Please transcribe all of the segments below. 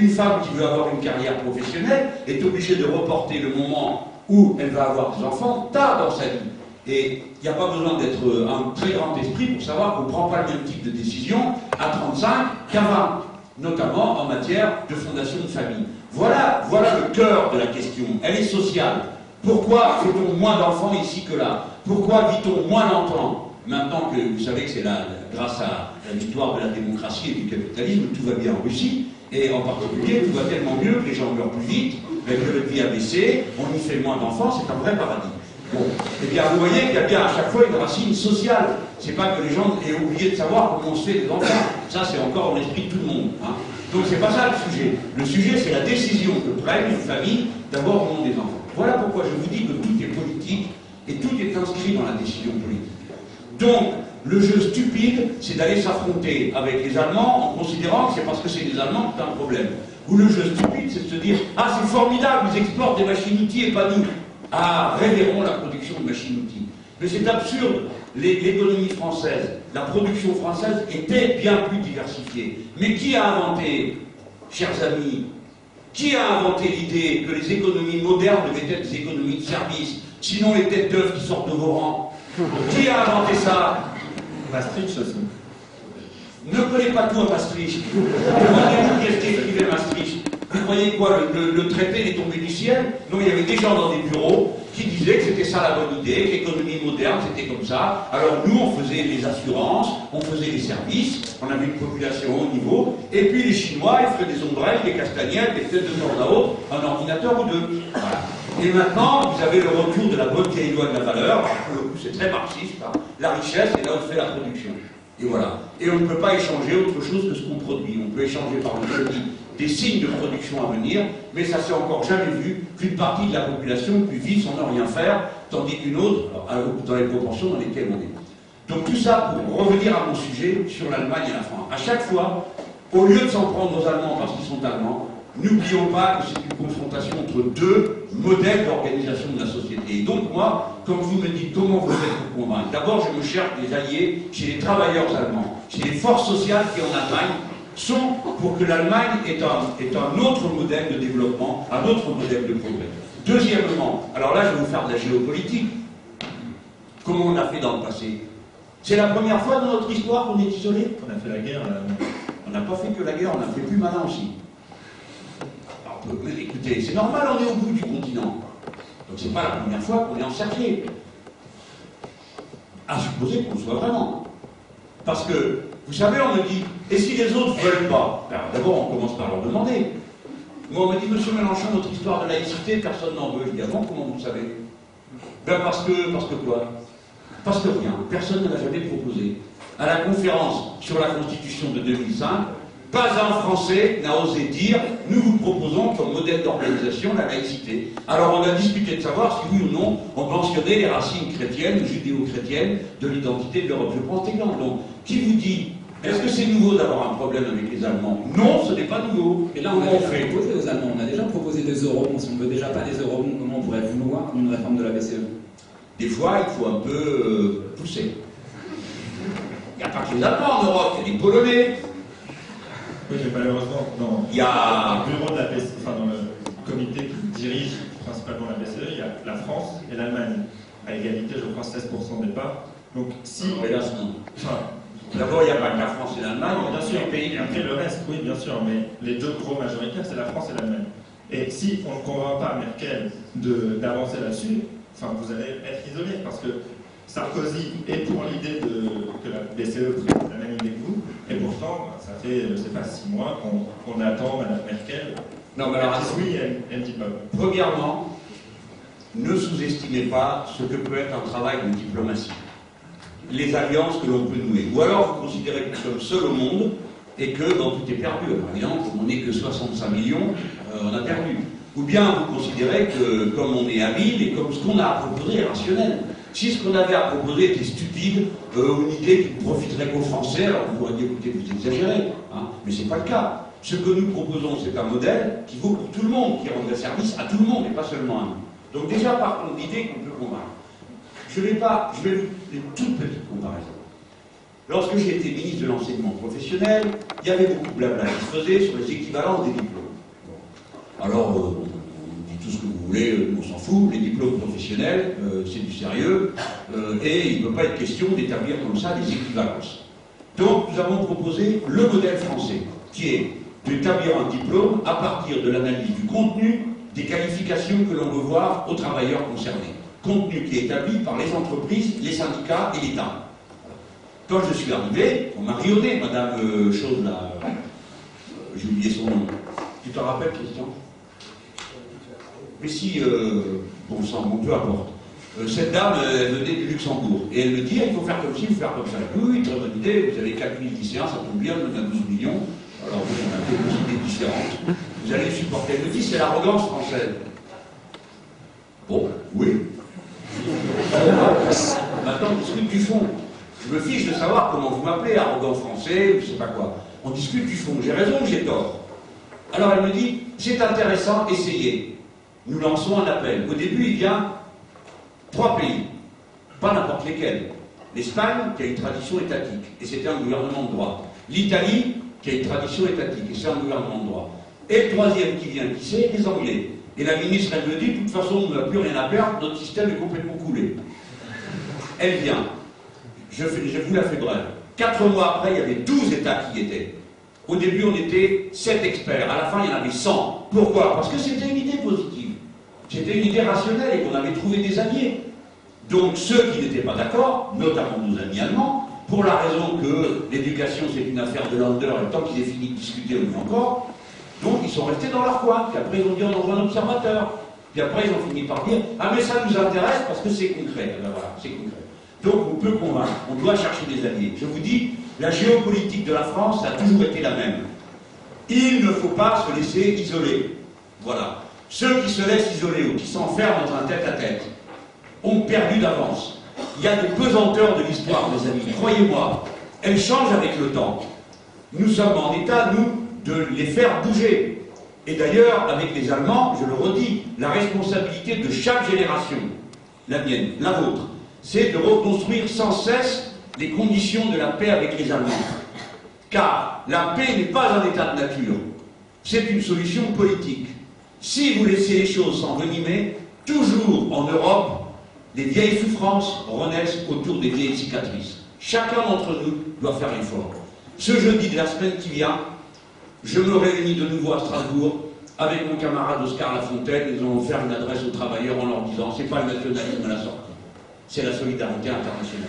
Une femme qui veut avoir une carrière professionnelle est obligée de reporter le moment où elle va avoir des enfants tard dans sa vie. Et il n'y a pas besoin d'être un très grand esprit pour savoir qu'on ne prend pas le même type de décision à 35 qu'à 20, notamment en matière de fondation de famille. Voilà le cœur de la question. Elle est sociale. Pourquoi fait-on moins d'enfants ici que là? Pourquoi vit-on moins longtemps? Maintenant que vous savez que c'est grâce à la victoire de la démocratie et du capitalisme, tout va bien en Russie, et en particulier, tout va tellement mieux que les gens meurent plus vite, que le prix a baissé, on y fait moins d'enfants, c'est un vrai paradis. Bon, eh bien, vous voyez qu'il y a bien à chaque fois une racine sociale. C'est pas que les gens aient oublié de savoir comment on se fait des enfants. Ça, c'est encore dans l'esprit de tout le monde. Hein. Donc, c'est pas ça le sujet. Le sujet, c'est la décision que prenne une famille d'avoir au monde des enfants. Voilà pourquoi je vous dis que tout est politique et tout est inscrit dans la décision politique. Donc, le jeu stupide, c'est d'aller s'affronter avec les Allemands en considérant que c'est parce que c'est les Allemands que c'est un problème. Ou le jeu stupide, c'est de se dire « Ah, c'est formidable, ils exportent des machines-outils et pas nous ». Ah, révérons la production de machines-outils. Mais c'est absurde. L'économie française, la production française était bien plus diversifiée. Mais qui a inventé, chers amis, qui a inventé l'idée que les économies modernes devaient être des économies de service, sinon les têtes d'œufs qui sortent de vos rangs? Qui a inventé ça? Maastricht aussi. Ne connais pas tout à Maastricht. Demandez-vous qu'est-ce qu'écrivait Maastricht. Vous croyez quoi, le traité est tombé du ciel? Non, il y avait des gens dans des bureaux qui disaient que c'était ça la bonne idée, que l'économie moderne c'était comme ça. Alors nous, on faisait les assurances, on faisait les services, on avait une population au haut niveau, et puis les Chinois, ils feraient des ombrelles, des castagnettes, des têtes de temps à autre, un ordinateur ou deux. Voilà. Et maintenant, vous avez le retour de la bonne vieille loi de la valeur. Pour le coup, c'est très marxiste. Hein. La richesse, c'est là où se fait la production. Et voilà. Et on ne peut pas échanger autre chose que ce qu'on produit. On peut échanger par le crédit des signes de production à venir, mais ça s'est encore jamais vu qu'une partie de la population puisse vivre sans ne rien faire, tandis qu'une autre, alors, dans les proportions dans lesquelles on est. Donc tout ça pour revenir à mon sujet sur l'Allemagne et la France. À chaque fois, au lieu de s'en prendre aux Allemands parce qu'ils sont Allemands, n'oublions pas que c'est une confrontation entre deux modèles d'organisation de la société. Et donc moi, comme vous me dites comment vous faites pour convaincre, d'abord je me cherche des alliés chez les travailleurs allemands, chez les forces sociales qui en Allemagne sont pour que l'Allemagne ait un autre modèle de développement, un autre modèle de progrès. Deuxièmement, alors là je vais vous faire de la géopolitique. Comment on a fait dans le passé? C'est la première fois dans notre histoire qu'on est isolé. On a fait la guerre. On n'a pas fait que la guerre, on a fait plus malin aussi. Mais écoutez, c'est normal, on est au bout du continent. Donc c'est pas la première fois qu'on est encerclé. À supposer qu'on le soit vraiment. Parce que, vous savez, on me dit, et si les autres ne veulent pas? D'abord, on commence par leur demander. Moi, on me dit, monsieur Mélenchon, notre histoire de laïcité, personne n'en veut. Je dis, ah bon, comment vous le savez? Ben parce que quoi? Parce que rien, personne ne l'a jamais proposé. À la conférence sur la Constitution de 2005, pas un Français n'a osé dire « Nous vous proposons comme modèle d'organisation la laïcité ». Alors on a discuté de savoir si oui ou non on mentionnait les racines chrétiennes ou judéo-chrétiennes de l'identité de l'Europe. Je prends cet exemple. Donc, qui vous dit « Est-ce que c'est nouveau d'avoir un problème avec les Allemands ?» Non, ce n'est pas nouveau. Mais là, on a déjà proposé aux Allemands, on a déjà proposé des eurobonds. Si on ne veut déjà pas des eurobonds, comment on pourrait vouloir une réforme de la BCE? Des fois, il faut un peu pousser. Il n'y a pas que les Allemands en Europe, il y a des Polonais. Oui, mais malheureusement, dans le bureau de la BCE, enfin dans le comité qui dirige principalement la BCE, il y a la France et l'Allemagne, à égalité, je crois, 16% des parts. Donc si... Hélas, non. D'abord, il n'y a pas que la France et l'Allemagne, bien sûr, les pays. Et après le reste, oui, bien sûr, mais les deux gros majoritaires, c'est la France et l'Allemagne. Et si on ne convainc pas Merkel d'avancer là-dessus, enfin, vous allez être isolé, parce que Sarkozy est pour l'idée que la BCE prenne la même idée que vous, et pourtant, ça fait, je ne sais pas, 6 mois qu'on attend Mme Merkel. Non, mais alors, oui, elle ne dit pas. Premièrement, ne sous-estimez pas ce que peut être un travail de diplomatie. Les alliances que l'on peut nouer. Ou alors vous considérez que nous sommes seuls au monde et que tout est perdu. Par exemple, on n'est que 65 millions, on a perdu. Ou bien vous considérez que comme on est habile et comme ce qu'on a à proposer est rationnel. Si ce qu'on avait à proposer était stupide, une idée qui ne profiterait qu'aux Français, alors vous pourriez dire, écoutez, vous exagérez. Hein, mais ce n'est pas le cas. Ce que nous proposons, c'est un modèle qui vaut pour tout le monde, qui rendrait service à tout le monde et pas seulement à nous. Donc déjà, par contre, l'idée qu'on peut convaincre. Je vais vous une toute petite comparaison. Lorsque j'ai été ministre de l'enseignement professionnel, il y avait beaucoup de blabla qui se faisait sur les équivalents des diplômes. Alors, on dit tout ce que vous voulez, on s'en fout, les diplômes professionnels, c'est du sérieux, et il ne peut pas être question d'établir comme ça des équivalences. Donc, nous avons proposé le modèle français, qui est d'établir un diplôme à partir de l'analyse du contenu des qualifications que l'on veut voir aux travailleurs concernés. Contenu qui est établi par les entreprises, les syndicats et l'État. Quand je suis arrivé, on m'a rionné, Madame Chose, là, j'ai oublié son nom. Tu te rappelles, Christian? Mais si, bon sang, bon, peu importe. Cette dame, elle venait du Luxembourg. Et elle me dit, il faut faire comme ci, il faut faire comme ça. Oui, très bonne idée, vous avez 4000 lycéens, ça tombe bien, on a 12 millions. Alors, oui, on a des idées différentes. Vous allez supporter. Elle me dit, c'est l'arrogance française. Bon, oui. Maintenant, on discute du fond. Je me fiche de savoir comment vous m'appelez, arrogant français, ou je sais pas quoi. On discute du fond. J'ai raison ou j'ai tort? Alors elle me dit, c'est intéressant, essayez. Nous lançons un appel. Au début, il vient 3 pays. Pas n'importe lesquels. L'Espagne, qui a une tradition étatique, et c'était un gouvernement de droite. L'Italie, qui a une tradition étatique, et c'est un gouvernement de droite. Et le troisième qui vient, qui c'est? Les Anglais. Et la ministre, elle me dit, de toute façon, on n'a plus rien à perdre, notre système est complètement coulé. Elle vient. Je vous la fais brève. 4 mois après, il y avait 12 États qui y étaient. Au début, on était 7 experts. À la fin, il y en avait 100. Pourquoi? Parce que c'était une idée positive. C'était une idée rationnelle et qu'on avait trouvé des alliés. Donc, ceux qui n'étaient pas d'accord, notamment nos amis allemands, pour la raison que l'éducation, c'est une affaire de Länder, et tant qu'ils aient fini de discuter, on est encore. Donc, ils sont restés dans leur coin. Puis après, ils ont dit, on envoie un observateur. Puis après, ils ont fini par dire, ah, mais ça nous intéresse parce que c'est concret. Ben voilà, c'est concret. Donc on peut convaincre, on doit chercher des alliés. Je vous dis, la géopolitique de la France a toujours été la même. Il ne faut pas se laisser isoler. Voilà. Ceux qui se laissent isoler ou qui s'enferment dans un tête-à-tête ont perdu d'avance. Il y a des pesanteurs de l'histoire, mes amis. Croyez-moi, elles changent avec le temps. Nous sommes en état, nous, de les faire bouger. Et d'ailleurs, avec les Allemands, je le redis, la responsabilité de chaque génération, la mienne, la vôtre, c'est de reconstruire sans cesse les conditions de la paix avec les Allemands. Car la paix n'est pas un état de nature, c'est une solution politique. Si vous laissez les choses s'envenimer, toujours en Europe, les vieilles souffrances renaissent autour des vieilles cicatrices. Chacun d'entre nous doit faire l'effort. Ce jeudi de la semaine qui vient, je me réunis de nouveau à Strasbourg avec mon camarade Oscar Lafontaine. Nous allons faire une adresse aux travailleurs en leur disant, c'est pas le nationalisme à la sortie. C'est la solidarité internationale.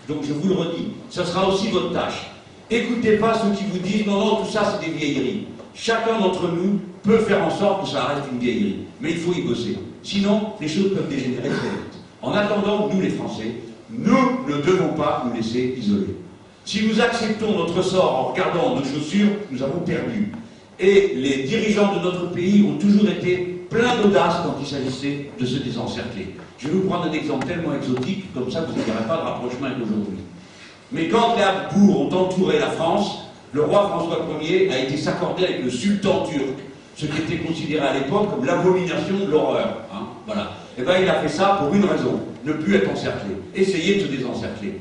Donc je vous le redis, ce sera aussi votre tâche. Écoutez pas ceux qui vous disent non, non, tout ça c'est des vieilleries. Chacun d'entre nous peut faire en sorte que ça reste une vieillerie. Mais il faut y bosser. Sinon, les choses peuvent dégénérer très vite. En attendant, nous les Français, nous ne devons pas nous laisser isoler. Si nous acceptons notre sort en regardant nos chaussures, nous avons perdu. Et les dirigeants de notre pays ont toujours été pleins d'audace quand il s'agissait de se désencercler. Je vais vous prendre un exemple tellement exotique, comme ça vous n'aurez pas de rapprochement avec aujourd'hui. Mais quand les Habsbourg ont entouré la France, le roi François Ier a été s'accorder avec le sultan turc, ce qui était considéré à l'époque comme l'abomination de l'horreur. Hein, voilà. Et bien il a fait ça pour une raison, ne plus être encerclé, essayer de se désencercler.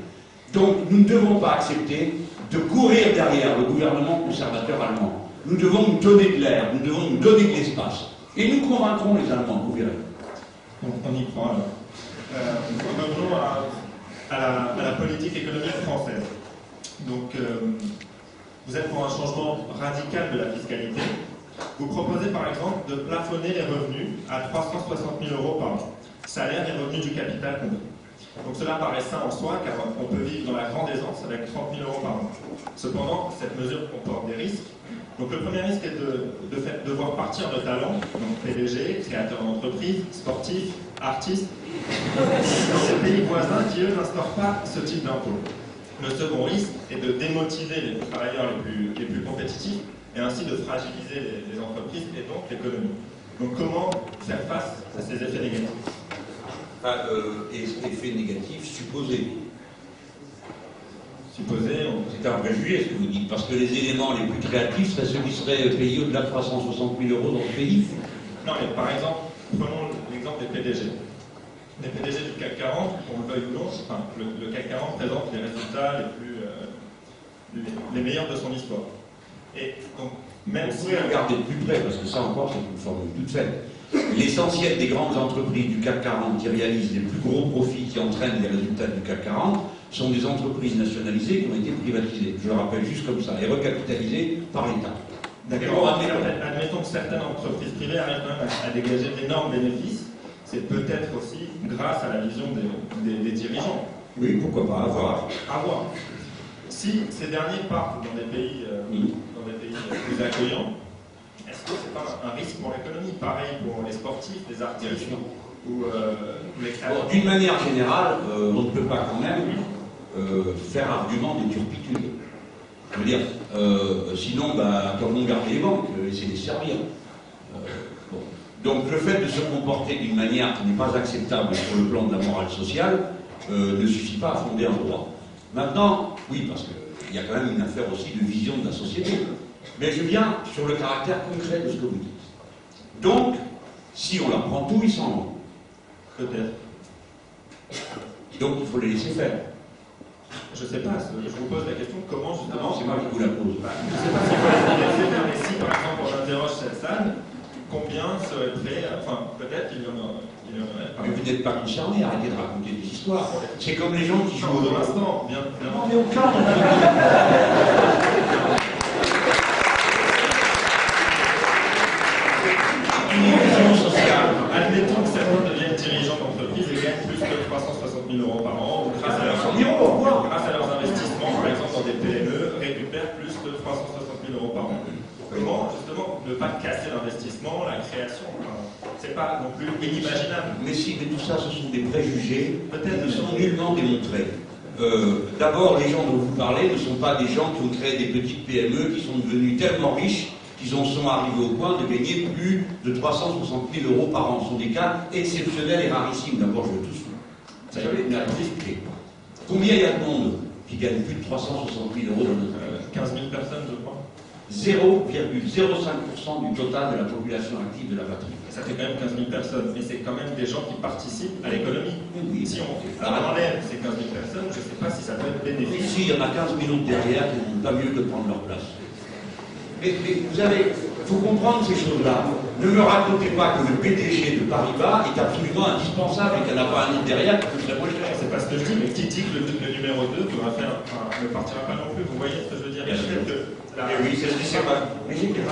Donc nous ne devons pas accepter de courir derrière le gouvernement conservateur allemand. Nous devons nous donner de l'air, nous devons nous donner de l'espace. Et nous convaincrons les Allemands, vous verrez. On y croit alors. Revenons à la politique économique française. Donc, vous êtes pour un changement radical de la fiscalité. Vous proposez par exemple de plafonner les revenus à 360 000 € par an, salaire et revenus du capital compris. Donc cela paraît sain en soi, car on peut vivre dans la grande aisance avec 30 000 € par an. Cependant, cette mesure comporte des risques. Donc le premier risque est de voir partir de talents, donc PDG, créateurs d'entreprises, sportifs, artistes, dans ces pays voisins qui, eux, n'instaurent pas ce type d'impôt. Le second risque est de démotiver les travailleurs les plus compétitifs et ainsi de fragiliser les entreprises et donc l'économie. Donc comment faire face à ces effets négatifs? Effet négatif supposé. Supposé, c'est un préjugé ce que vous dites, parce que les éléments les plus créatifs seraient ceux qui seraient payés au-delà de 360 000 € dans le pays. Non, mais par exemple, prenons l'exemple des PDG. Les PDG du CAC 40, on le veuille ou non, enfin, le CAC 40 présente les résultats les meilleurs de son histoire. Et donc, Même Vous si pouvez regarder de plus près, parce que ça encore, c'est une formule toute faite. L'essentiel des grandes entreprises du CAC 40 qui réalisent les plus gros profits, qui entraînent les résultats du CAC 40, sont des entreprises nationalisées qui ont été privatisées. Je le rappelle juste comme ça, et recapitalisées par l'État. D'accord. Admettons que certaines entreprises privées arrivent quand même à dégager d'énormes bénéfices. C'est peut-être aussi grâce à la vision des dirigeants. Oui, pourquoi pas, à voir. À voir. Si ces derniers partent dans des pays, plus accueillants, est-ce que c'est pas un risque pour l'économie? Pareil pour les sportifs, les artistes ou les créateurs. D'une manière générale, on ne peut pas quand même faire argument de turpitude. Je veux dire, sinon, comme on garde les banques, essayer de les servir. Bon. Donc le fait de se comporter d'une manière qui n'est pas acceptable sur le plan de la morale sociale ne suffit pas à fonder un droit. Maintenant, oui, parce qu'il y a quand même une affaire aussi de vision de la société. Mais je viens sur le caractère concret de ce que vous dites. Donc, si on leur prend tout, ils s'en vont. Peut-être. Donc il faut les laisser faire. Je ne sais pas, je vous pose la question comment justement. Non, c'est moi qui vous la pose. Je ne sais pas si vous les laisser faire, mais si par exemple on interroge cette salle, combien seraient prêts, enfin peut-être qu'il y en aurait pas. Mais vous n'êtes pas concerné, arrêtez de raconter des histoires. C'est comme les gens qui jouent au l'instant, bien non, mais aucun. Une illusion sociale. Admettons que certains deviennent dirigeants d'entreprise et gagnent plus que 360 000 € par an, ou grâce à leurs investissements, par exemple dans des PME, récupèrent plus de 360 000 € par an. Comment justement ne pas casser l'investissement, la création? C'est pas non plus inimaginable. Mais si, mais tout ça, ce sont des préjugés qui ne sont nullement démontrés. D'abord, les gens dont vous parlez ne sont pas des gens qui ont créé des petites PME, qui sont devenus tellement riches qu'ils en sont arrivés au point de gagner plus de 360 000 € par an. Ce sont des cas exceptionnels et rarissimes. D'abord, je veux tous vous savez, mais vous expliquer. Combien il y a de monde qui gagne plus de 360 000 € dans notre pays? 15 000 personnes, je crois. 0,05% du total de la population active de la patrie. Ça fait quand même 15 000 personnes, mais c'est quand même des gens qui participent à l'économie. Oui, si on enlève ces 15 000 personnes, je ne sais pas si ça peut être bénéfique. Ici, il y en a 15 000 autres derrière qui n'ont pas mieux de prendre leur place. Mais vous savez, il faut comprendre ces choses-là. Ne me racontez pas que le PDG de Paribas est absolument indispensable et qu'il n'y en a pas un autre derrière qui coûterait moins cher. C'est pas ce que je dis, mais qui dit que le numéro 2 ne partira pas non plus. Vous voyez ce que je veux dire? Oui, c'est ce qui s'est passé. Mais j'ai compris.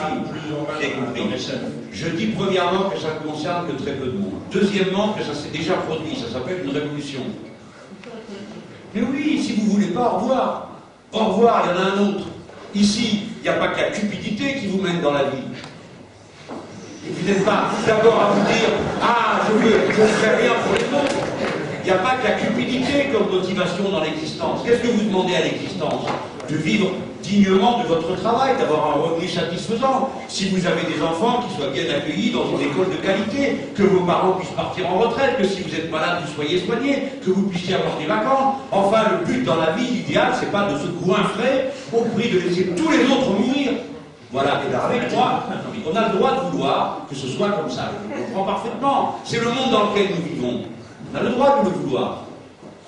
Je dis premièrement que ça ne concerne que très peu de monde. Deuxièmement, que ça s'est déjà produit. Ça s'appelle une révolution. Mais oui, si vous ne voulez pas, au revoir. Au revoir, il y en a un autre. Ici, il n'y a pas que la cupidité qui vous mène dans la vie. Vous n'êtes pas d'abord à vous dire « Ah, je ne ferai rien pour les autres ». Il n'y a pas que la cupidité comme motivation dans l'existence. Qu'est-ce que vous demandez à l'existence? De vivre dignement de votre travail, d'avoir un revenu satisfaisant. Si vous avez des enfants qui soient bien accueillis dans une école de qualité, que vos parents puissent partir en retraite, que si vous êtes malade, vous soyez soigné, que vous puissiez avoir des vacances. Enfin, le but dans la vie, l'idéal, c'est pas de se goinfrer au prix de laisser tous les autres mourir. Voilà, et avec moi, on a le droit de vouloir que ce soit comme ça. Je comprends parfaitement. C'est le monde dans lequel nous vivons. On a le droit de le vouloir.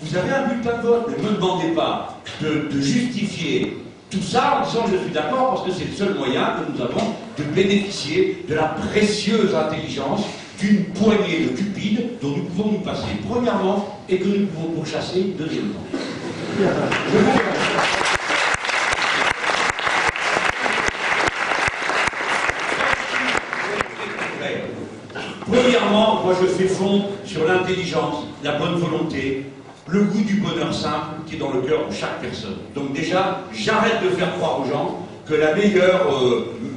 Vous avez un bulletin de vote, ne me demandez pas de justifier tout ça en disant je suis d'accord parce que c'est le seul moyen que nous avons de bénéficier de la précieuse intelligence d'une poignée de cupides dont nous pouvons nous passer premièrement et que nous pouvons pourchasser deuxièmement. Je vous remercie. Premièrement, moi je fais fond sur l'intelligence, la bonne volonté, le goût du bonheur simple qui est dans le cœur de chaque personne. Donc déjà, j'arrête de faire croire aux gens que la meilleure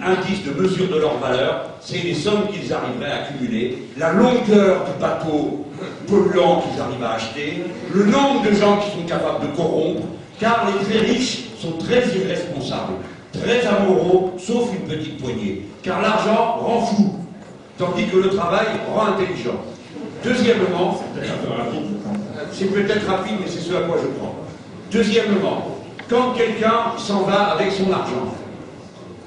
indice de mesure de leur valeur, c'est les sommes qu'ils arriveraient à accumuler, la longueur du bateau polluant qu'ils arrivent à acheter, le nombre de gens qui sont capables de corrompre, car les très riches sont très irresponsables, très amoraux, sauf une petite poignée, car l'argent rend fou, tandis que le travail rend intelligent. Deuxièmement, c'est peut-être rapide, mais c'est ce à quoi je crois. Deuxièmement, quand quelqu'un s'en va avec son argent,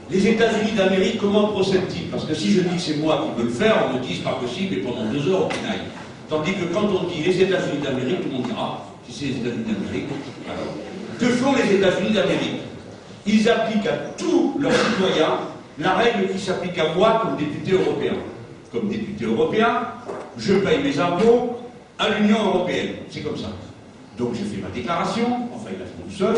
les États-Unis d'Amérique, comment procèdent-ils? Parce que si je dis que c'est moi qui veux le faire, on me dit c'est pas possible et pendant 2 heures on pinaille. Tandis que quand on dit les États-Unis d'Amérique, tout le monde dira si c'est les États-Unis d'Amérique. Alors, que font les États-Unis d'Amérique? Ils appliquent à tous leurs citoyens la règle qui s'applique à moi comme député européen. Comme député européen, je paye mes impôts à l'Union européenne. C'est comme ça. Donc j'ai fait ma déclaration, enfin ils la font tout seul,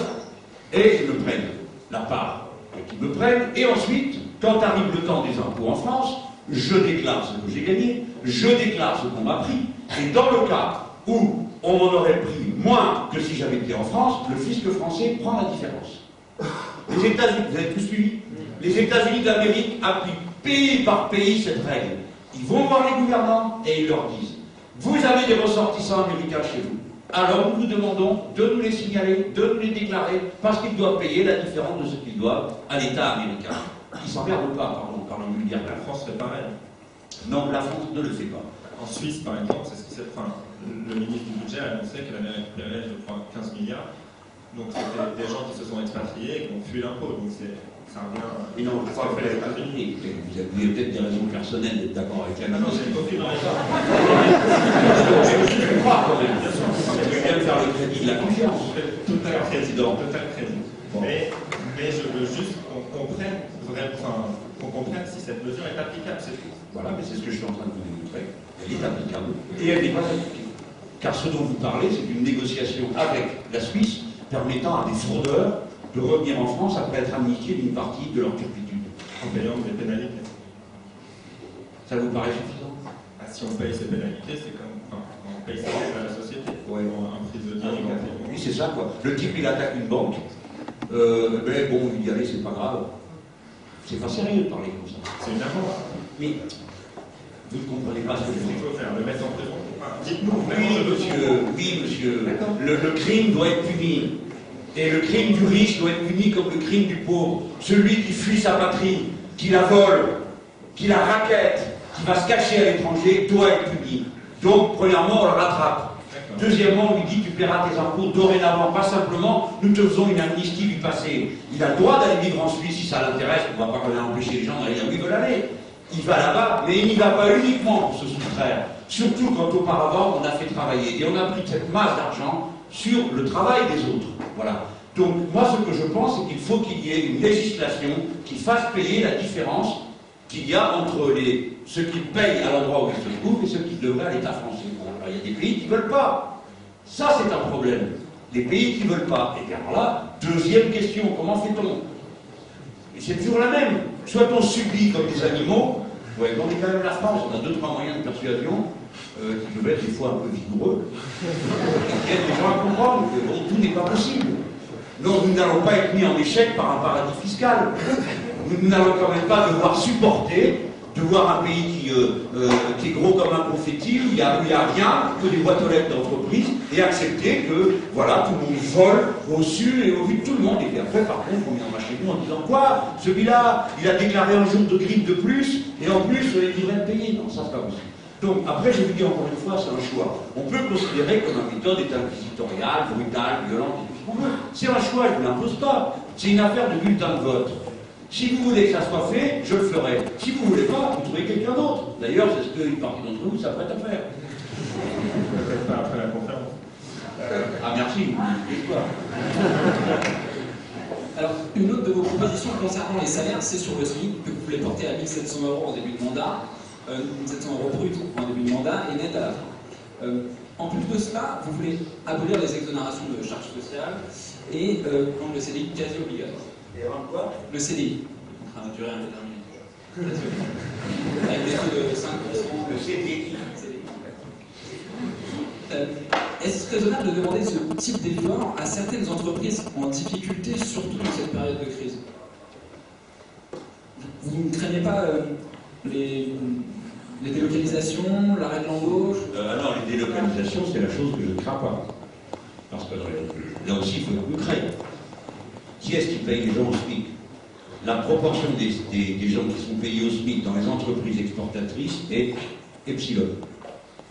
et ils me prennent la part qu'ils me prennent, et ensuite, quand arrive le temps des impôts en France, je déclare ce que j'ai gagné, je déclare ce qu'on m'a pris, et dans le cas où on m'en aurait pris moins que si j'avais été en France, le fisc français prend la différence. Les États-Unis, vous avez tout suivi? Les États-Unis d'Amérique appliquent pays par pays cette règle. Ils vont voir les gouvernants et ils leur disent: vous avez des ressortissants américains chez vous. Alors nous vous demandons de nous les signaler, de nous les déclarer, parce qu'ils doivent payer la différence de ce qu'ils doivent à l'État américain. Ils s'emmerdent pas, pardon, par le milliard. La France fait pareil. Non, la France ne le fait pas. En Suisse, par exemple, c'est ce qui s'est. Enfin, le ministre du budget a annoncé qu'elle avait récupéré, je crois, 15 milliards. Donc c'était des gens qui se sont expatriés et qui ont fui l'impôt. Donc ça revient. Mais non, je crois que les États-Unis, vous avez peut-être des raisons personnelles d'être d'accord avec la Non, j'ai aucune raison. Je crois quand même, bien sûr. Je viens de faire le crédit de la confiance. Total Président. Total crédit. Bon. Mais je veux juste qu'on comprenne, qu'on comprenne si cette mesure est applicable, c'est tout. Voilà, mais c'est ce que je suis en train de vous démontrer. Elle est applicable et elle n'est pas appliquée. Car ce dont vous parlez, c'est une négociation avec la Suisse permettant à des fraudeurs de revenir en France après être amnistiés d'une partie de leur turpitude. En payant des pénalités. Ça vous paraît suffisant? Ah, si on paye ces pénalités, c'est comme. Enfin, on paye ça à la société. Ouais. Un prisonnier. Oui, c'est ça, quoi. Le type, il attaque une banque. Mais bon, il dit allez, c'est pas grave. C'est pas sérieux de parler comme ça. C'est une amende. Mais vous ne comprenez pas ce que je Qu'est-ce dis. qu'il faut faire? Le mettre en prison? Enfin, dites-nous. Oui, monsieur. Le crime doit être puni. Et le crime du riche doit être puni comme le crime du pauvre. Celui qui fuit sa patrie, qui la vole, qui la raquette, qui va se cacher à l'étranger, doit être puni. Donc, premièrement, on le rattrape. Deuxièmement, on lui dit tu paieras tes impôts dorénavant, pas simplement nous te faisons une amnistie du passé. Il a le droit d'aller vivre en Suisse si ça l'intéresse, on ne va pas empêcher les gens d'aller là où ils veulent aller. Il va là-bas, mais il n'y va pas uniquement pour se soustraire. Surtout quand auparavant on a fait travailler. Et on a pris cette masse d'argent sur le travail des autres. Voilà. Donc moi ce que je pense, c'est qu'il faut qu'il y ait une législation qui fasse payer la différence qu'il y a entre ceux qui payent à l'endroit où ils se trouvent et ceux qui devraient à l'État français. Alors, il y a des pays qui ne veulent pas. Ça, c'est un problème. Les pays qui ne veulent pas. Et bien là, deuxième question, comment fait-on? Et c'est toujours la même. Soit on subit comme des animaux, ouais, on est quand même la France, on a 2-3 moyens de persuasion qui peuvent être des fois un peu vigoureux, et qui aident les gens à comprendre que bon, tout n'est pas possible. Non, nous n'allons pas être mis en échec par un paradis fiscal. Nous n'allons quand même pas devoir supporter de voir un pays qui est gros comme un confetti, où il n'y a rien que des boîtes aux lettres d'entreprise, et accepter que, voilà, tout le monde vole au su et au vu de tout le monde. Et puis après, par contre, on vient chez nous en disant quoi? Celui-là, il a déclaré un jour de grippe de plus, et en plus, il devrait le payer. Non, ça, c'est pas possible. Donc, après, je vous dis encore une fois, c'est un choix. On peut considérer que la méthode est inquisitoriale, brutale, violente, et tout ce qu'on veut. C'est un choix, je ne l'impose pas. C'est une affaire de bulletin de vote. Si vous voulez que ça soit fait, je le ferai. Si vous ne voulez pas, vous trouvez quelqu'un d'autre. D'ailleurs, c'est ce qu'une partie d'entre vous s'apprête à faire. Peut-être pas après la conférence. Ah merci, l'histoire. Alors, une autre de vos propositions concernant les salaires, c'est sur le SMIC, que vous voulez porter à 1 700 € en début de mandat, 1 700 € brut en début de mandat et net à la fin. En plus de cela, vous voulez abolir les exonérations de charges sociales et rendre le CDI quasi obligatoire. Et rendre quoi? Le CDI, le contrat à durée indéterminée. Avec des taux de 5%. Le CDI. Est-ce raisonnable de demander ce type d'effort à certaines entreprises en difficulté, surtout dans cette période de crise? Vous ne craignez pas les délocalisations, l'arrêt de l'embauche? Non, les délocalisations, c'est la chose que je ne crains pas. Parce que là aussi, il faut être concret. Qui est-ce qui paye les gens au SMIC? La proportion des gens qui sont payés au SMIC dans les entreprises exportatrices est epsilon.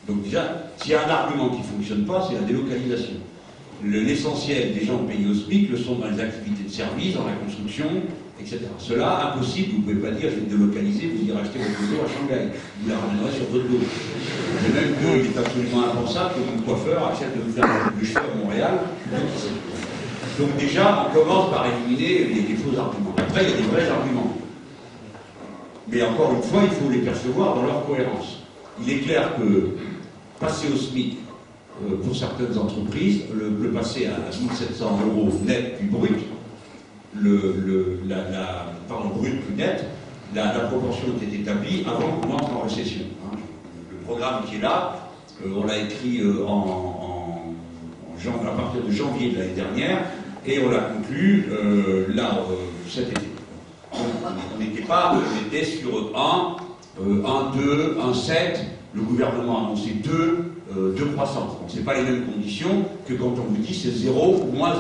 Donc déjà, s'il y a un argument qui ne fonctionne pas, c'est la délocalisation. L'essentiel des gens payés au SMIC le sont dans les activités de service, dans la construction, etc. Cela, impossible, vous ne pouvez pas dire je vais délocaliser, vous irez acheter votre maison à Shanghai. Vous la ramènerez sur votre dos. Et même qu'il est absolument impensable que mon coiffeur accepte de me faire du cheveu à Montréal. Donc déjà, on commence par éliminer les faux arguments. Après, il y a des vrais arguments. Mais encore une fois, il faut les percevoir dans leur cohérence. Il est clair que passer au SMIC, pour certaines entreprises, le passer à 1 700 € net puis brut, brut plus net, la proportion était établie avant qu'on entre en récession. Hein. Le programme qui est là, on l'a écrit à partir de janvier de l'année dernière, et on l'a conclu cet été. On était sur 1, 2, 1,7, le gouvernement a annoncé 2 de croissance. Donc ce n'est pas les mêmes conditions que quand on vous dit c'est 0 ou moins 1.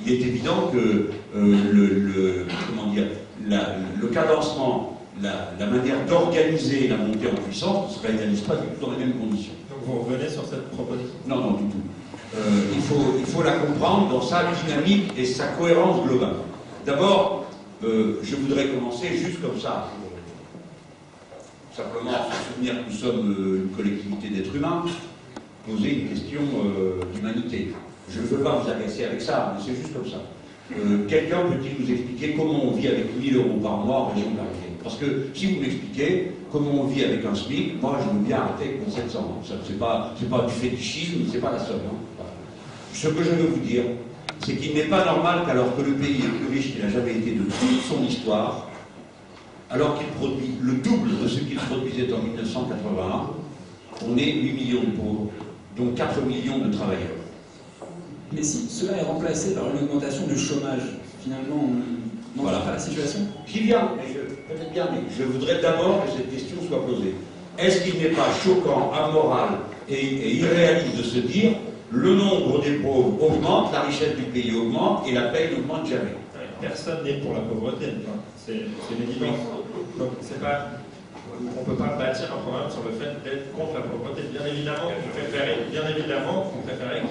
Il est évident que le cadencement, la manière d'organiser la montée en puissance ne se réalise pas du tout dans les mêmes conditions. Donc vous revenez sur cette proposition? Non, non, du tout. Il faut la comprendre dans sa dynamique et sa cohérence globale. D'abord, je voudrais commencer juste comme ça, simplement se souvenir que nous sommes une collectivité d'êtres humains, poser une question d'humanité. Je ne veux pas vous agacer avec ça, mais c'est juste comme ça. Quelqu'un peut-il nous expliquer comment on vit avec 1 000 € par mois en région parisienne? Parce que si vous m'expliquez comment on vit avec un SMIC, moi je veux bien arrêter avec mon 700. C'est pas du fétichisme, c'est pas la somme. Hein. Voilà. Ce que je veux vous dire, c'est qu'il n'est pas normal qu'alors que le pays est plus riche qu'il n'a jamais été de toute son histoire, alors qu'il produit le double de ce qu'il produisait en 1981, on ait 8 millions de pauvres, dont 4 millions de travailleurs. Mais si cela est remplacé par une augmentation du chômage, finalement, on n'en voit pas la situation? J'y viens, peut-être bien, mais je voudrais d'abord que cette question soit posée. Est-ce qu'il n'est pas choquant, amoral et irréaliste de se dire le nombre des pauvres augmente, la richesse du pays augmente et la paie n'augmente jamais? Personne n'est pour la pauvreté, c'est une évidence. Donc on ne peut pas bâtir un programme sur le fait d'être contre la pauvreté. Bien évidemment qu'on préférait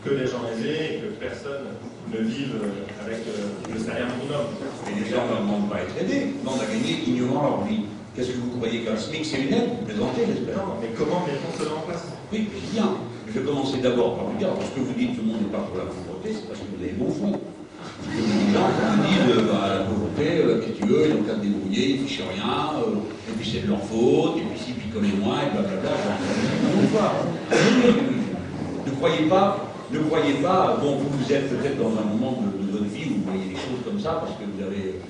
que les gens aisés et que personne ne vive avec le salaire minimum. Mais les gens ne demandent pas à être aidés, ils demandent à gagner dignement leur vie. Qu'est-ce que vous croyez qu'un SMIC c'est une aide? Vous plaisantez, j'espère. Non, mais comment mettons cela en place? Oui, bien. Je vais commencer d'abord par vous dire, parce que vous dites que tout le monde n'est pas pour la pauvreté, c'est parce que vous avez bon fond. Les gens vous disent, la pauvreté, qu'est-ce que tu veux, ils n'ont qu'à se débrouiller, ils ne fichent rien, et puis c'est de leur faute, et puis s'ils picolaient moins, et blablabla. Ne croyez pas, bon, vous êtes peut-être dans un moment de votre vie où vous voyez les choses comme ça, parce que vous avez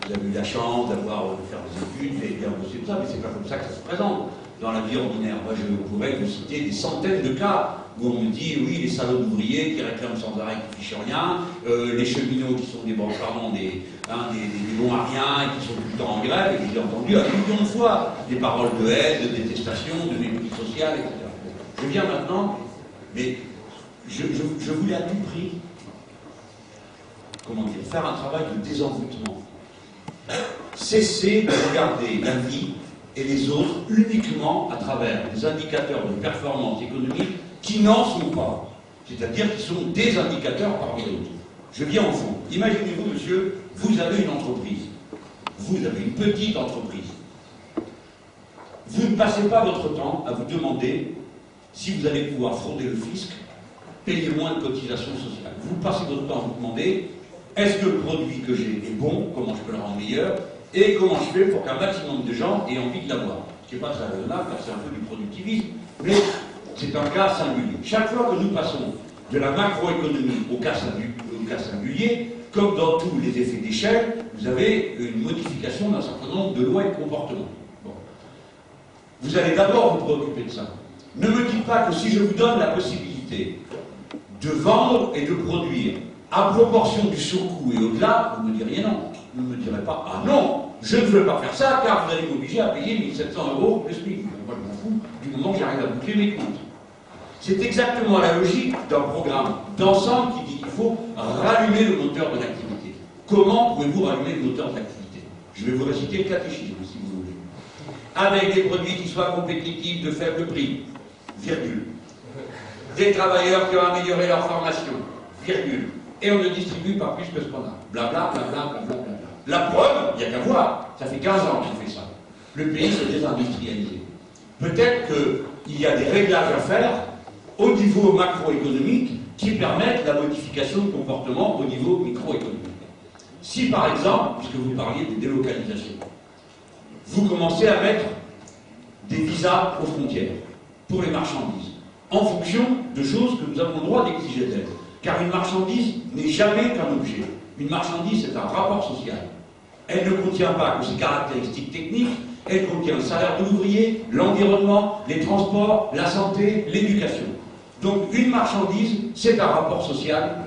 eu la chance de faire des études, vous avez bien bossé tout ça, mais c'est pas comme ça que ça se présente dans la vie ordinaire. Moi, je pourrais vous citer des centaines de cas où on me dit, oui, les salauds d'ouvriers qui réclament sans arrêt, qui fichent rien, les cheminots qui sont des bons à rien et qui sont tout le temps en grève, et j'ai entendu un million de fois des paroles de haine, de détestation, de mépris social, etc. Je viens maintenant, mais je voulais à tout prix, faire un travail de désenvoûtement. Cesser de regarder la vie et les autres uniquement à travers des indicateurs de performance économique qui n'en sont pas, c'est-à-dire qui sont des indicateurs parmi d'autres. Je viens au fond. Imaginez-vous, monsieur, vous avez une entreprise. Vous avez une petite entreprise. Vous ne passez pas votre temps à vous demander si vous allez pouvoir frauder le fisc, payer moins de cotisations sociales. Vous passez votre temps à vous demander est-ce que le produit que j'ai est bon, comment je peux le rendre meilleur, et comment je fais pour qu'un maximum de gens aient envie de l'avoir. Ce qui n'est pas très raisonnable, car c'est un peu du productivisme, mais c'est un cas singulier. Chaque fois que nous passons de la macroéconomie au cas singulier, comme dans tous les effets d'échelle, vous avez une modification d'un certain nombre de lois et de comportements. Bon. Vous allez d'abord vous préoccuper de ça. Ne me dites pas que si je vous donne la possibilité de vendre et de produire à proportion du surcoût et au-delà, vous ne me diriez non. Vous ne me direz pas, ah non, je ne veux pas faire ça car vous allez m'obliger à payer 1 700 € de SMIC. Moi je m'en fous du moment que j'arrive à boucler mes comptes. C'est exactement la logique d'un programme d'ensemble qui dit qu'il faut rallumer le moteur de l'activité. Comment pouvez-vous rallumer le moteur de l'activité? Je vais vous réciter le catéchisme si vous voulez. Avec des produits qui soient compétitifs de faible prix, virgule. Des travailleurs qui ont amélioré leur formation, virgule. Et on ne distribue pas plus que ce qu'on a. Blabla, blabla, blabla, blabla. La preuve, il n'y a qu'à voir, ça fait 15 ans qu'on fait ça. Le pays se désindustrialise. Peut-être qu'il y a des réglages à faire au niveau macroéconomique qui permettent la modification de comportement au niveau microéconomique. Si par exemple, puisque vous parliez de délocalisation, vous commencez à mettre des visas aux frontières pour les marchandises, en fonction de choses que nous avons le droit d'exiger d'elles. Car une marchandise n'est jamais qu'un objet. Une marchandise, c'est un rapport social. Elle ne contient pas que ses caractéristiques techniques, elle contient le salaire de l'ouvrier, l'environnement, les transports, la santé, l'éducation. Donc une marchandise, c'est un rapport social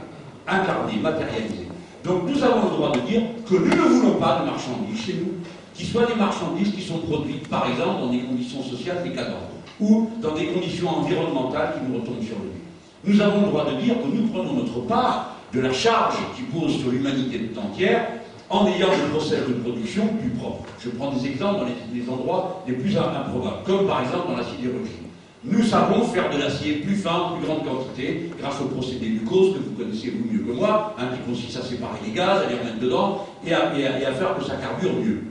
incarné, matérialisé. Donc nous avons le droit de dire que nous ne voulons pas de marchandises chez nous, qui soient des marchandises qui sont produites, par exemple, dans des conditions sociales décadentes, ou dans des conditions environnementales qui nous retombent sur le nez. Nous avons le droit de dire que nous prenons notre part de la charge qui pose sur l'humanité tout entière, en ayant des process de production plus propres. Je prends des exemples dans les endroits les plus improbables, comme par exemple dans la sidérurgie. Nous savons faire de l'acier plus fin, plus grande quantité, grâce au procédé Lucose, que vous connaissez vous mieux que moi, qui consiste à séparer les gaz, à les remettre dedans, et à faire que ça carbure mieux.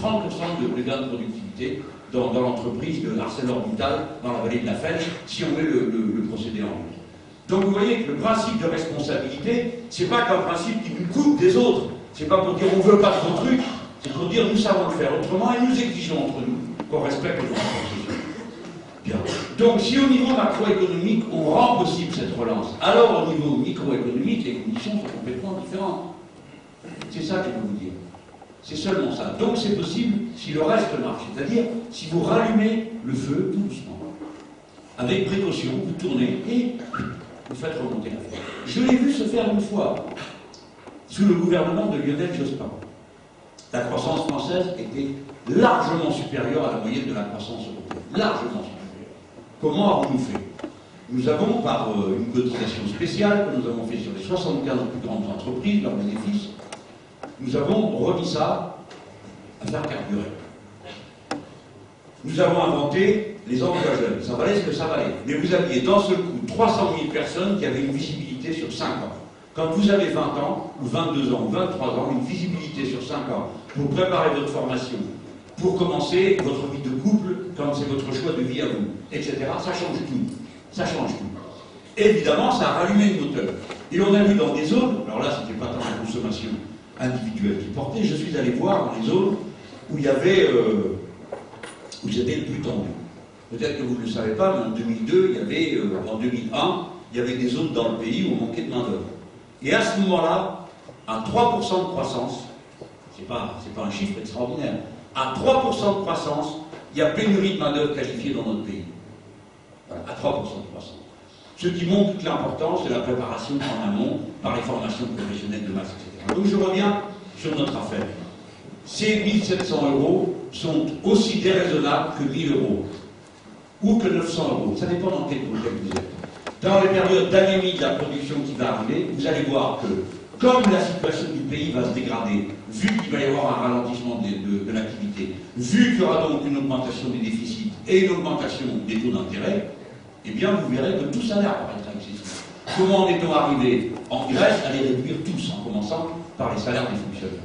30% de gains de productivité dans l'entreprise de ArcelorMittal, dans la vallée de la Fèche, si on met le procédé en route. Donc vous voyez que le principe de responsabilité, c'est pas qu'un principe qui nous coupe des autres. C'est pas pour dire on ne veut pas de vos trucs, c'est pour dire nous savons le faire autrement et nous exigeons entre nous qu'on respecte les rapports sociaux. Bien. Donc si au niveau macroéconomique on rend possible cette relance, alors au niveau microéconomique les conditions sont complètement différentes. C'est ça que je veux vous dire. C'est seulement ça. Donc c'est possible si le reste marche, c'est-à-dire si vous rallumez le feu tout doucement. Avec précaution, vous tournez et vous faites remonter la flamme. Je l'ai vu se faire une fois, sous le gouvernement de Lionel Jospin. La croissance française était largement supérieure à la moyenne de la croissance européenne. Largement supérieure. Comment avons-nous fait? Nous avons, par une cotisation spéciale que nous avons fait sur les 75 plus grandes entreprises, leurs bénéfices, nous avons remis ça à faire carburer. Nous avons inventé les emplois jeunes. Ça valait ce que ça valait. Mais vous aviez dans ce coup 300 000 personnes qui avaient une visibilité sur 5 ans. Quand vous avez 20 ans, ou 22 ans, ou 23 ans, une visibilité sur 5 ans pour préparer votre formation, pour commencer votre vie de couple, quand c'est votre choix de vie à vous, etc., ça change tout. Ça change tout. Évidemment, ça a rallumé le moteur. Et on a vu dans des zones, alors là, c'était pas tant la consommation individuelle qui portait, je suis allé voir dans les zones où il y avait, où c'était le plus tendu. Peut-être que vous ne le savez pas, mais en 2002, il y avait, en 2001, il y avait des zones dans le pays où on manquait de main-d'œuvre. Et à ce moment-là, à 3% de croissance, c'est pas un chiffre extraordinaire, à 3% de croissance, il y a pénurie de main-d'œuvre qualifiée dans notre pays. Voilà, à 3% de croissance. Ce qui montre toute l'importance de la préparation en amont par les formations professionnelles de masse, etc. Donc je reviens sur notre affaire. Ces 1 700 € sont aussi déraisonnables que 1 000 € ou que 900 €. Ça dépend dans quel contexte vous êtes. Dans les périodes d'anémie de la production qui va arriver, vous allez voir que, comme la situation du pays va se dégrader, vu qu'il va y avoir un ralentissement de l'activité, vu qu'il y aura donc une augmentation des déficits et une augmentation des taux d'intérêt, eh bien vous verrez que tout salaire apparaîtra excessif. Comment en est-on arrivé en Grèce à les réduire tous, en commençant par les salaires des fonctionnaires?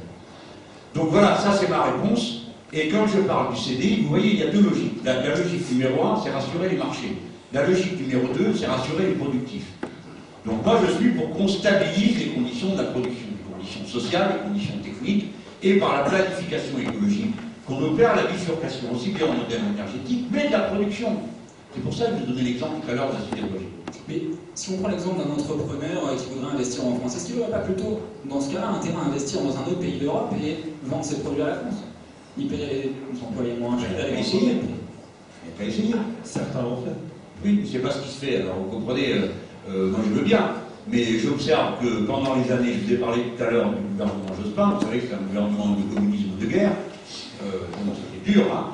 Donc voilà, ça c'est ma réponse. Et quand je parle du CDI, vous voyez, il y a deux logiques. La logique numéro 1, c'est rassurer les marchés. La logique numéro 2, c'est rassurer les productifs. Donc moi, je suis pour qu'on stabilise les conditions de la production, les conditions sociales, les conditions techniques, et par la planification écologique, qu'on opère la bifurcation aussi bien en modèle énergétique, mais de la production. C'est pour ça que je vous donnais l'exemple tout à l'heure de la sidérurgie. Mais si on prend l'exemple d'un entrepreneur qui voudrait investir en France, est-ce qu'il n'aurait pas plutôt, dans ce cas-là, intérêt à investir dans un autre pays d'Europe et vendre ses produits à la France? Il paierait les employés moins chers. Il n'a pas essayé. Certains l'ont fait. Oui, c'est pas ce qui se fait. Alors vous comprenez, moi je veux bien, mais j'observe que pendant les années, je vous ai parlé tout à l'heure du gouvernement Jospin, vous savez que c'est un gouvernement de communisme de guerre, c'était dur, hein.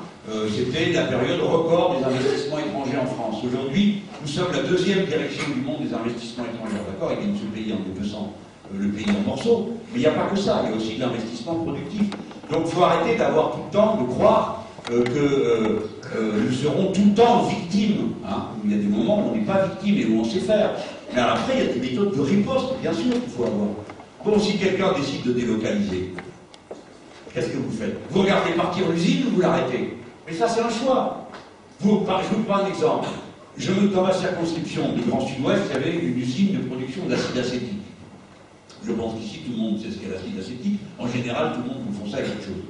C'était la période record des investissements étrangers en France. Aujourd'hui, nous sommes la deuxième direction du monde des investissements étrangers. D'accord, il y a ce pays en dépeçant le pays en morceaux, mais il n'y a pas que ça, il y a aussi de l'investissement productif. Donc il faut arrêter d'avoir tout le temps, de croire que nous serons tout le temps victimes. Hein. Il y a des moments où on n'est pas victime et où on sait faire. Mais après, il y a des méthodes de riposte, bien sûr, qu'il faut avoir. Bon, si quelqu'un décide de délocaliser, qu'est-ce que vous faites? Vous regardez partir l'usine ou vous l'arrêtez? Mais ça, c'est un choix. Je vous prends un exemple. Dans ma circonscription du Grand Sud-Ouest, il y avait une usine de production d'acide acétique. Je pense qu'ici, tout le monde sait ce qu'est l'acide acétique. En général, tout le monde confond ça avec autre chose.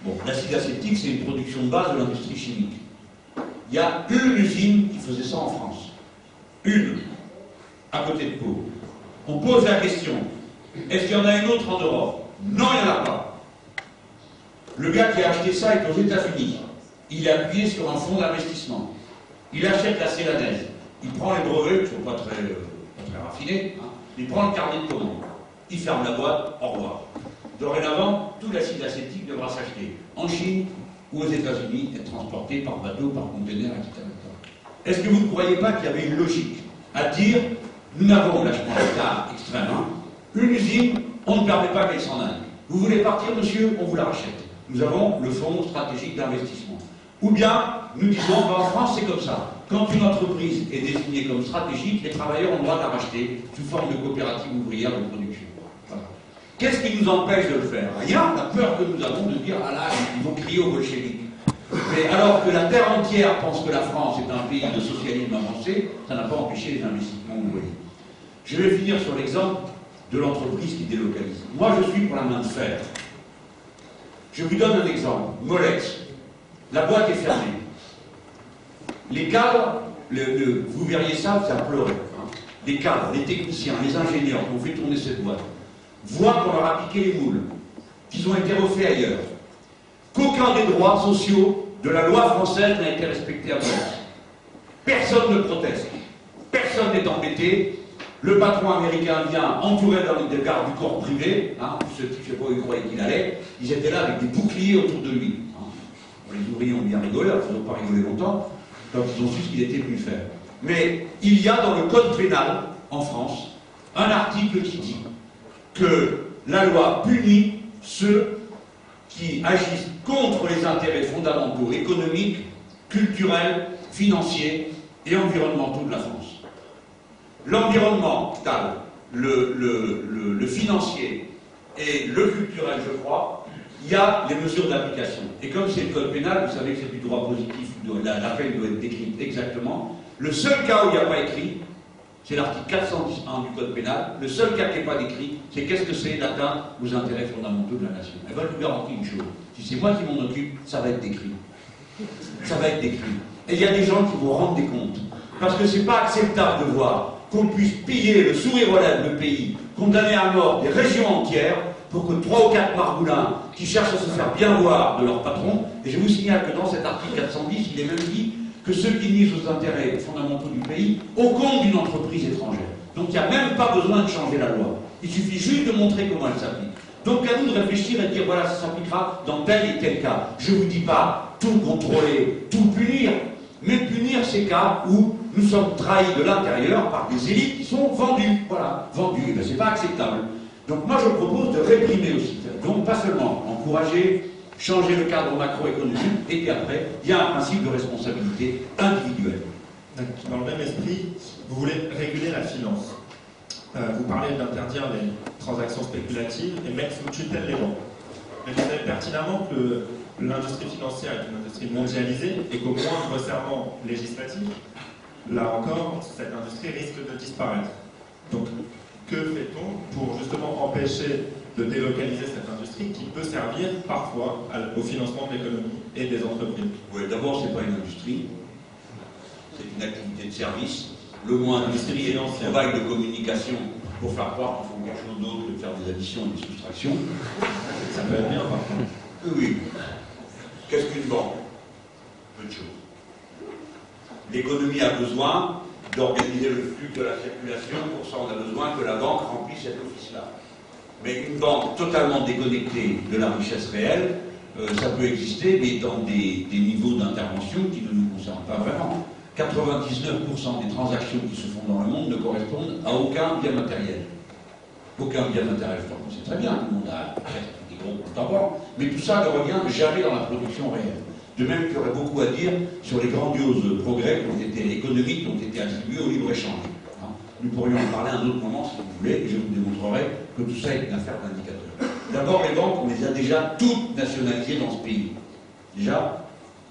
Bon, l'acide acétique, c'est une production de base de l'industrie chimique. Il y a une usine qui faisait ça en France. Une, à côté de Pau. On pose la question, est-ce qu'il y en a une autre en Europe? Non, il n'y en a pas. Le gars qui a acheté ça est aux États-Unis. Il est appuyé sur un fonds d'investissement. Il achète la célanaise. Il prend les brevets, qui ne sont pas très raffinés. Hein. Il prend le carnet de commande. Il ferme la boîte, au revoir. Dorénavant, tout l'acide acétique devra s'acheter en Chine ou aux États-Unis, être transporté par bateau, par conteneur, etc. Est-ce que vous ne croyez pas qu'il y avait une logique à dire, nous n'avons, là je prends un cas extrême, hein, une usine, on ne permet pas qu'elle s'en aille. Vous voulez partir, monsieur, on vous la rachète. Nous avons le fonds stratégique d'investissement. Ou bien, nous disons, en France, c'est comme ça. Quand une entreprise est désignée comme stratégique, les travailleurs ont le droit de la racheter sous forme de coopérative ouvrière de production. Voilà. Qu'est-ce qui nous empêche de le faire? Rien, la peur que nous avons de dire, ah là, ils vont crier aux bolcheviks. Mais alors que la terre entière pense que la France est un pays de socialisme avancé, ça n'a pas empêché les investissements ouvriers. Je vais finir sur l'exemple de l'entreprise qui délocalise. Moi, je suis pour la main de fer. Je vous donne un exemple. Molex. La boîte est fermée. Les cadres, vous verriez ça, ça pleurait. Hein. Les cadres, les techniciens, les ingénieurs qui ont fait tourner cette boîte voient qu'on leur a piqué les moules, qu'ils ont été refaits ailleurs, qu'aucun des droits sociaux de la loi française n'a été respecté à Molex. Personne ne proteste. Personne n'est embêté. Le patron américain vient entouré des gardes du corps privé. Hein, ce type, je ne sais pas où il croyait qu'il allait. Ils étaient là avec des boucliers autour de lui. Hein. Les ouvriers ont bien rigolé, alors ils n'ont pas rigolé longtemps, quand ils ont su ce qu'il était venu faire. Mais il y a dans le code pénal, en France, un article qui dit que la loi punit ceux qui agissent contre les intérêts fondamentaux économiques, culturels, financiers et environnementaux de la France. L'environnemental, le financier et le culturel, je crois, il y a les mesures d'application. Et comme c'est le code pénal, vous savez que c'est du droit positif, la peine doit être décrite exactement. Le seul cas où il n'y a pas écrit, c'est l'article 410.1 du code pénal. Le seul cas qui n'est pas décrit, c'est qu'est-ce que c'est l'atteinte aux intérêts fondamentaux de la nation. Elle va vous garantir une chose. Si c'est moi qui m'en occupe, ça va être décrit. Ça va être décrit. Et il y a des gens qui vous rendent des comptes. Parce que c'est pas acceptable de voir qu'on puisse piller le sourire aux lèvres le pays, condamner à mort des régions entières, pour que 3 ou 4 margoulins qui cherchent à se faire bien voir de leur patron, et je vous signale que dans cet article 410, il est même dit que ceux qui nuisent aux intérêts fondamentaux du pays au compte d'une entreprise étrangère. Donc il n'y a même pas besoin de changer la loi. Il suffit juste de montrer comment elle s'applique. Donc à nous de réfléchir et de dire voilà, ça s'appliquera dans tel et tel cas. Je ne vous dis pas tout contrôler, tout punir, mais punir ces cas où nous sommes trahis de l'intérieur par des élites qui sont vendues. Voilà, vendues. Et bien c'est pas acceptable. Donc moi je propose de réprimer aussi. Donc pas seulement encourager, changer le cadre macroéconomique, et puis après, il y a un principe de responsabilité individuelle. Dans le même esprit, vous voulez réguler la finance. Vous parlez d'interdire les transactions spéculatives et mettre sous tutelle les banques. Mais vous savez pertinemment que l'industrie financière est une industrie mondialisée et qu'au moindre resserrement législatif, là encore, cette industrie risque de disparaître. Donc, que fait-on pour justement empêcher de délocaliser cette industrie qui peut servir parfois au financement de l'économie et des entreprises? Oui, d'abord, ce n'est pas une industrie, c'est une activité de service. Le mot industrie est un travail de communication pour faire croire qu'ils font quelque chose d'autre que de faire des additions et des soustractions. Ça peut être bien, par contre. Oui. Qu'est-ce qu'une banque? Peu de choses. L'économie a besoin d'organiser le flux de la circulation, pour ça on a besoin que la banque remplisse cet office-là. Mais une banque totalement déconnectée de la richesse réelle, ça peut exister, mais dans des niveaux d'intervention qui ne nous concernent pas vraiment. 99% des transactions qui se font dans le monde ne correspondent à aucun bien matériel. Aucun bien matériel. C'est très bien, le monde a des gros comptes en banque, mais tout ça ne revient jamais dans la production réelle. De même qu'il y aurait beaucoup à dire sur les grandioses progrès économiques qui ont été attribués au libre-échange. Nous pourrions en parler à un autre moment si vous voulez, et je vous démontrerai que tout ça est une affaire d'indicateurs. D'abord, les banques, on les a déjà toutes nationalisées dans ce pays. Déjà,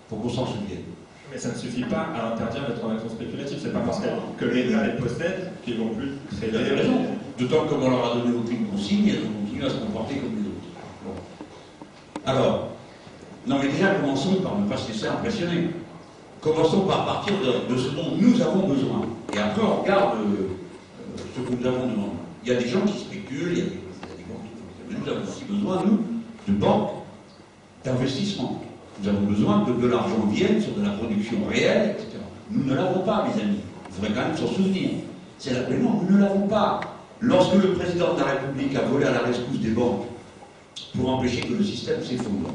pour qu'on s'en souvienne. Mais ça ne suffit pas à interdire les transactions spéculatives. C'est pas parce que l'État les possède qu'ils vont plus traiter. Vous avez raison. D'autant que comme on leur a donné aucune consigne, elles vont continuer à se comporter comme les autres. Bon. Alors, Non mais déjà, commençons par ne pas se laisser impressionner. Commençons par partir de ce dont nous avons besoin. Et après, on regarde ce que nous avons demandé. Il y a des gens qui spéculent, il y a des banques qui font. Mais nous avons aussi besoin, nous, de banques d'investissement. Nous avons besoin que de l'argent vienne sur de la production réelle, etc. Nous ne l'avons pas, mes amis. Il faudrait quand même s'en souvenir. C'est la peine, non, nous ne l'avons pas. Lorsque le président de la République a volé à la rescousse des banques pour empêcher que le système s'effondre,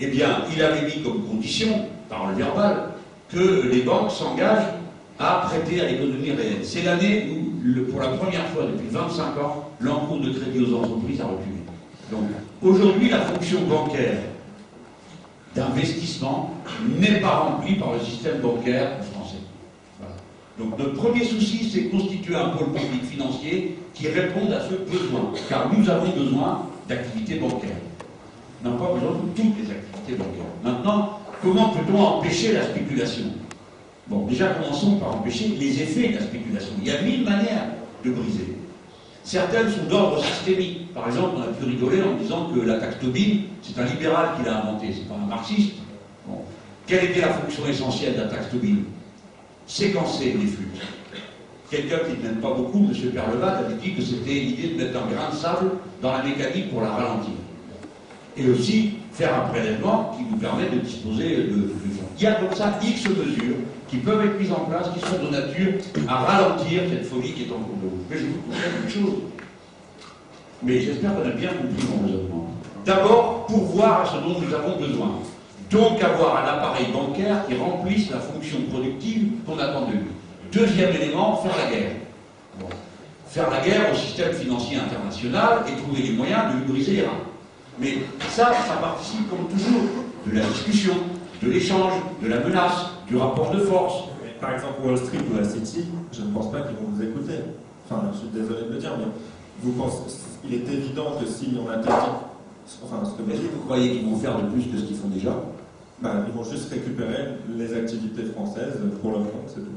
eh bien, il avait mis comme condition, parole verbale, que les banques s'engagent à prêter à l'économie réelle. C'est l'année où, pour la première fois depuis 25 ans, l'encours de crédit aux entreprises a reculé. Donc, aujourd'hui, la fonction bancaire d'investissement n'est pas remplie par le système bancaire français. Voilà. Donc, notre premier souci, c'est constituer un pôle public financier qui réponde à ce besoin. Car nous avons besoin d'activités bancaires. On n'a pas besoin de toutes les activités bancaires. Maintenant, comment peut-on empêcher la spéculation? Bon, déjà, commençons par empêcher les effets de la spéculation. Il y a 1000 manières de briser. Certaines sont d'ordre systémique. Par exemple, on a pu rigoler en disant que la taxe Tobin, c'est un libéral qui l'a inventée, c'est pas un marxiste. Bon. Quelle était la fonction essentielle de la taxe Tobin? Séquencer les flux. Quelqu'un qui n'aime pas beaucoup, M. Perlevat, avait dit que c'était l'idée de mettre un grain de sable dans la mécanique pour la ralentir. Et aussi faire un prélèvement qui vous permet de disposer de fonds. Il y a comme ça X mesures qui peuvent être mises en place, qui sont de nature à ralentir cette folie qui est en cours de route. Mais je vous conseille une chose. Mais j'espère qu'on a bien compris mon raisonnement. D'abord, pourvoir à ce dont nous avons besoin. Donc avoir un appareil bancaire qui remplisse la fonction productive qu'on attend de lui. Deuxième élément, faire la guerre. Bon. Faire la guerre au système financier international et trouver les moyens de lui briser les reins. Mais ça participe comme toujours de la discussion, de l'échange, de la menace, du rapport de force. Par exemple, Wall Street ou la City, je ne pense pas qu'ils vont vous écouter. Enfin, je suis désolé de le dire, mais vous pensez, il est évident que si on interdit, enfin, ce que vous croyez qu'ils vont faire de plus que ce qu'ils font déjà? Ils vont juste récupérer les activités françaises pour leur compte, c'est tout.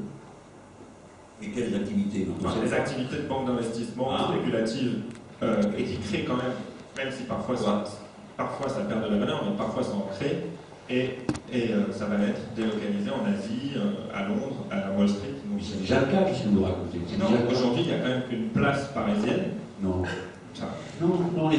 Et quelles activités? Les activités de banque d'investissement spéculatives et qui créent quand même si parfois ça perd de la valeur, mais parfois ça en crée, et ça va être délocalisé en Asie, à Londres, à Wall Street. Donc c'est déjà le cas, puisque vous racontez. Non, aujourd'hui il n'y a quand même qu'une place parisienne. Non. Ça. Non, les